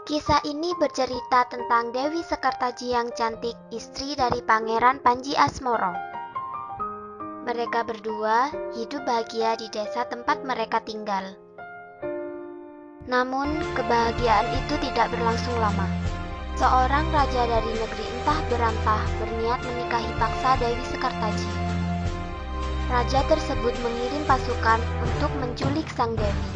Kisah ini bercerita tentang Dewi Sekartaji yang cantik, istri dari Pangeran Panji Asmoro. Mereka berdua hidup bahagia di desa tempat mereka tinggal. Namun, kebahagiaan itu tidak berlangsung lama. Seorang raja dari negeri entah berantah berniat menikahi paksa Dewi Sekartaji. Raja tersebut mengirim pasukan untuk menculik sang Dewi.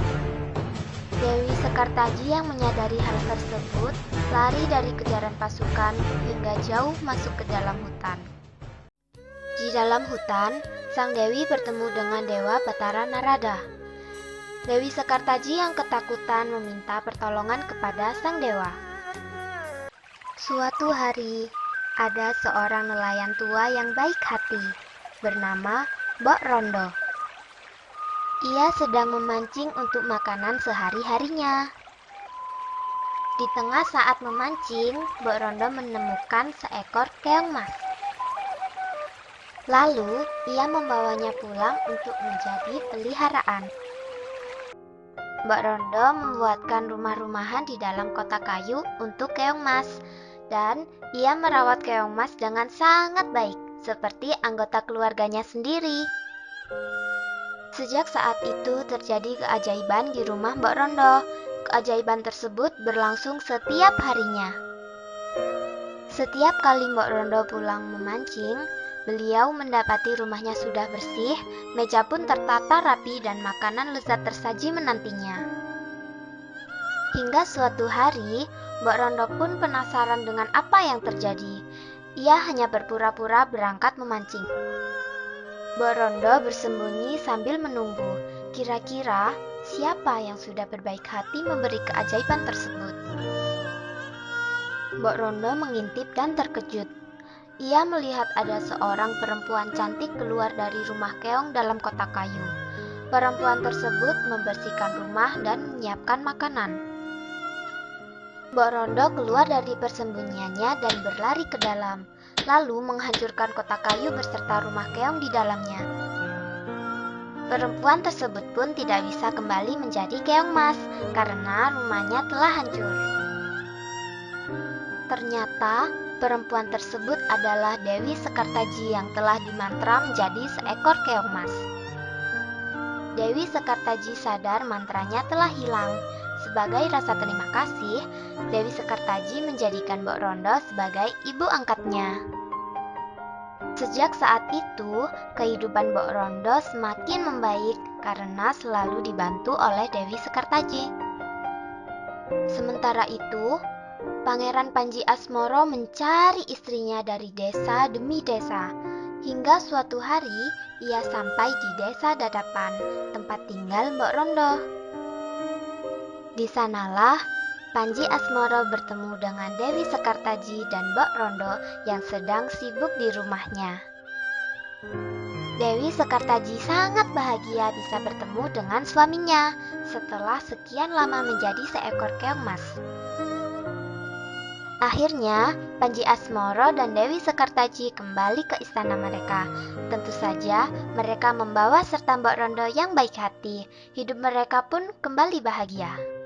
Dewi Sekartaji yang menyadari hal tersebut lari dari kejaran pasukan hingga jauh masuk ke dalam hutan. Di dalam hutan, sang Dewi bertemu dengan Dewa Batara Narada. Dewi Sekartaji yang ketakutan meminta pertolongan kepada sang dewa. Suatu hari, ada seorang nelayan tua yang baik hati, bernama Mbok Rondo. Ia sedang memancing untuk makanan sehari-harinya. Di tengah saat memancing, Mbok Rondo menemukan seekor keong mas. Lalu, ia membawanya pulang untuk menjadi peliharaan. Mbok Rondo membuatkan rumah-rumahan di dalam kotak kayu untuk keong mas, dan ia merawat keong mas dengan sangat baik, seperti anggota keluarganya sendiri. Sejak saat itu terjadi keajaiban di rumah Mbok Rondo. Keajaiban tersebut berlangsung setiap harinya. Setiap kali Mbok Rondo pulang memancing, beliau mendapati rumahnya sudah bersih, meja pun tertata rapi dan makanan lezat tersaji menantinya. Hingga suatu hari, Mbok Rondo pun penasaran dengan apa yang terjadi. Ia hanya berpura-pura berangkat memancing. Mbok Rondo bersembunyi sambil menunggu. Kira-kira siapa yang sudah berbaik hati memberi keajaiban tersebut? Mbok Rondo mengintip dan terkejut. Ia melihat ada seorang perempuan cantik keluar dari rumah keong dalam kotak kayu. Perempuan tersebut membersihkan rumah dan menyiapkan makanan. Mbok Rondo keluar dari persembunyiannya dan berlari ke dalam, lalu menghancurkan kotak kayu beserta rumah keong di dalamnya. Perempuan tersebut pun tidak bisa kembali menjadi keong mas karena rumahnya telah hancur. Ternyata perempuan tersebut adalah Dewi Sekartaji yang telah dimantra menjadi seekor keong mas. Dewi Sekartaji sadar mantranya telah hilang. Sebagai rasa terima kasih, Dewi Sekartaji menjadikan Mbok Rondo sebagai ibu angkatnya. Sejak saat itu, kehidupan Mbok Rondo semakin membaik karena selalu dibantu oleh Dewi Sekartaji. Sementara itu, Pangeran Panji Asmoro mencari istrinya dari desa demi desa. Hingga suatu hari, ia sampai di desa Dadapan, tempat tinggal Mbok Rondo. Di sanalah Panji Asmoro bertemu dengan Dewi Sekartaji dan Mbok Rondo yang sedang sibuk di rumahnya. Dewi Sekartaji sangat bahagia bisa bertemu dengan suaminya setelah sekian lama menjadi seekor keong mas. Akhirnya, Panji Asmoro dan Dewi Sekartaji kembali ke istana mereka. Tentu saja, mereka membawa serta Mbok Rondo yang baik hati. Hidup mereka pun kembali bahagia.